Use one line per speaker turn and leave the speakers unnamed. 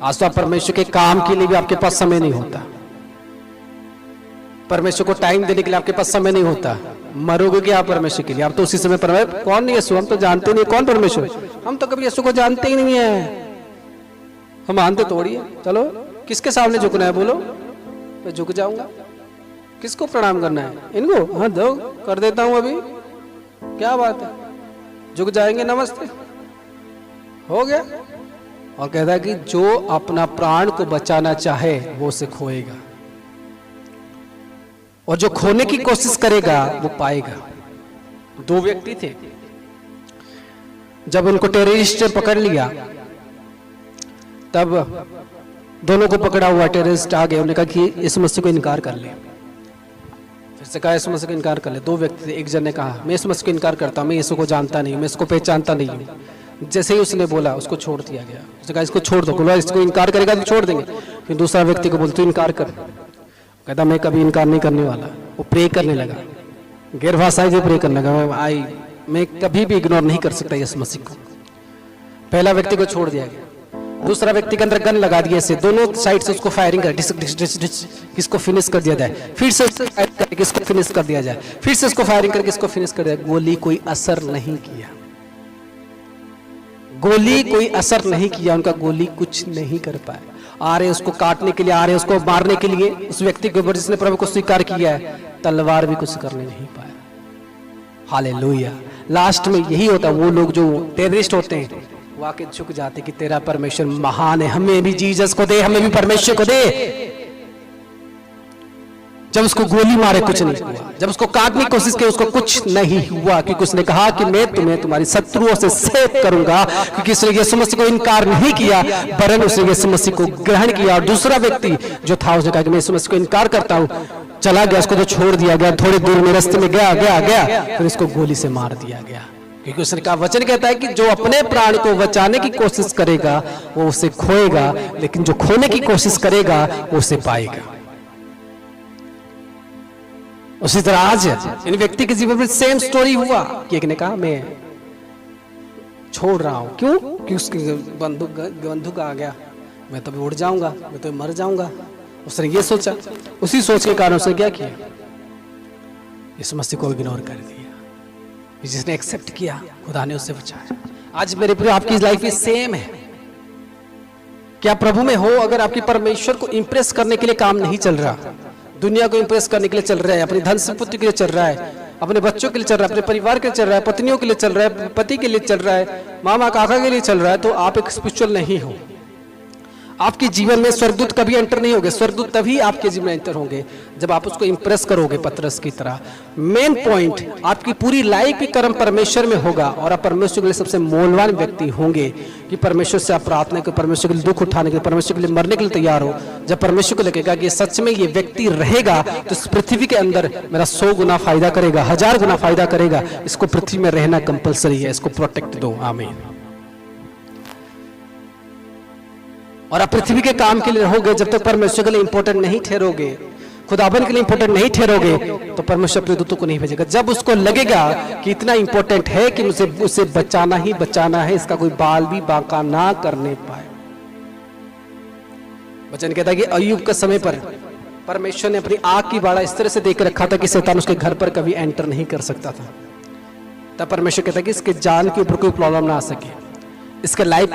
आज तो आप परमेश्वर के काम के लिए भी आपके पास समय नहीं होता, परमेश्वर को टाइम देने के लिए आपके पास समय नहीं होता। मरोगे क्या आप परमेश्वर के लिए? आप तो उसी समय परमेश्वर कौन नहीं, यीशु हम तो जानते नहीं कौन परमेश्वर, हम तो कभी यीशु को जानते ही नहीं है, हम मानते थोड़ी है। चलो किसके सामने झुकना है बोलो, मैं झुक जाऊंगा। किसको प्रणाम करना है? इनको? हाँ दो कर देता हूं अभी, क्या बात है, झुक जाएंगे, नमस्ते, हो गया। और कहता है कि जो अपना प्राण को बचाना चाहे वो उसे खोएगा, और जो खोने की कोशिश करेगा वो पाएगा। दो व्यक्ति थे, जब उनको टेररिस्ट ने पकड़ लिया तब दोनों को पकड़ा हुआ टेररिस्ट आ गए, उन्होंने कहा कि यीशु मसीह को इनकार कर ले। फिर से कहा यीशु मसीह को इनकार कर ले। दो व्यक्ति थे, एक जन ने कहा मैं यीशु मसीह को इनकार करता हूं, मैं यीशु को जानता नहीं हूं, मैं इसको पहचानता नहीं हूं। जैसे ही उसने बोला उसको छोड़ दिया गया। उसने कहा इसको छोड़ दो, बोला इसको इनकार करेगा तो छोड़ देंगे। फिर दूसरा व्यक्ति को बोलते इनकार कर, कहता मैं कभी इनकार नहीं करने वाला। वो प्रे करने लगा, गैर भाषाई जो प्रे करने लगा, मैं कभी भी इग्नोर नहीं कर सकता यीशु मसीह को। पहला व्यक्ति को छोड़ दिया गया, दूसरा व्यक्ति के अंदर गन लगा दिया से दोनों साइड से उसको फायरिंग कर, किसको फिनिश कर दिया जाए, फिर से उसको फायरिंग करके किसको फिनिश कर दिया जाए, फिर से उसको फायरिंग करके इसको फिनिश कर दिया। गोली कोई असर नहीं किया, गोली कोई असर नहीं किया, उनका गोली कुछ नहीं कर पाए। आ रहे उसको काटने के लिए, आ रहे उसको मारने के लिए, उस व्यक्ति के ऊपर जिसने प्रभु को स्वीकार किया है, तलवार भी कुछ करने नहीं पाया। हालेलुया। लास्ट में यही होता, वो लोग जो टेररिस्ट होते हैं वो आके झुक जाते कि तेरा परमेश्वर महान है, हमें भी जीसस को दे, हमें भी परमेश्वर को दे। जब उसको गोली मारे कुछ नहीं हुआ, जब उसको काटने की कोशिश की उसको कुछ नहीं हुआ, क्योंकि उसने कहा कि मैं तुम्हें तुम्हारी शत्रुओं से सेव करूंगा, क्योंकि उसने यीशु मसीह को इनकार नहीं किया वरन उसने यीशु मसीह को ग्रहण किया। और दूसरा व्यक्ति जो था उसने कहा कि मैं यीशु मसीह को इनकार करता हूं, चला गया, उसको तो छोड़ दिया गया, थोड़ी दूर में रास्ते में गया, फिर उसको गोली से मार दिया गया। क्योंकि उसने कहा, वचन कहता है कि जो अपने प्राण को बचाने की कोशिश करेगा वो उसे खोएगा, लेकिन जो खोने की कोशिश करेगा वो उसे पाएगा। उसी तरह आज इन व्यक्ति के जीवन में सेम स्टोरी हुआ कि एक ने कहा मैं छोड़ रहा हूं, क्यों? कि उसकी बंदूक आ गया, मैं तो उड़ जाऊंगा, मैं तो मर जाऊंगा। उसने ये सोचा, उसी सोच के कारण उसने क्या किया, इस मसीह को इग्नोर कर दिया। जिसने एक्सेप्ट किया खुदा ने उससे बचाया। आज मेरे प्रिय आपकी लाइफ में सेम है। क्या प्रभु में हो, अगर आपकी परमेश्वर को इंप्रेस करने के लिए काम नहीं चल रहा, दुनिया को इंप्रेस करने के लिए चल रहा है, अपनी धन संपत्ति के लिए चल रहा है, अपने बच्चों के लिए चल रहा है, अपने परिवार के लिए चल रहा है, पत्नियों के लिए चल रहा है, पति के लिए चल रहा है, मामा काका के लिए चल रहा है, तो आप एक स्पिरिचुअल नहीं हो। आपके जीवन में स्वर्गदूत कभी एंटर नहीं होंगे। स्वर्गदूत तभी आपके जीवन में एंटर होंगे जब आप उसको इंप्रेस करोगे पतरस की तरह। मेन पॉइंट, आपकी पूरी लाइफ की कर्म परमेश्वर में होगा और आप परमेश्वर के लिए सबसे मूल्यवान व्यक्ति होंगे। कि परमेश्वर से आप प्रार्थना करो, परमेश्वर के लिए दुख उठाने के लिए, परमेश्वर के लिए मरने के लिए तैयार हो। जब परमेश्वर को लगेगा कि सच में ये व्यक्ति रहेगा तो इस पृथ्वी के अंदर मेरा 100 गुना फायदा करेगा, 1000 गुना फायदा करेगा, इसको पृथ्वी में रहना कंपलसरी है, इसको प्रोटेक्ट दो। आमीन। और आप पृथ्वी के काम के लिए रहोगे, जब तक परमेश्वर के लिए इंपॉर्टेंट नहीं ठहरोगे, खुदाबंद के लिए इंपॉर्टेंट नहीं ठहरोगे, तो परमेश्वर अपने दूतों को नहीं भेजेगा। जब उसको लगेगा कि इतना इंपॉर्टेंट है कि मुझे उसे बचाना ही बचाना है, इसका कोई बाल भी बांका ना करने पाए। वचन कहता है कि अय्यूब के समय पर परमेश्वर ने अपनी आग की बाड़ा इस तरह से देकर रखा था कि शैतान उसके घर पर कभी एंटर नहीं कर सकता था। तब परमेश्वर कहता है कि इसके जान के ऊपर कोई प्रॉब्लम ना आ सके, इसके लाइफ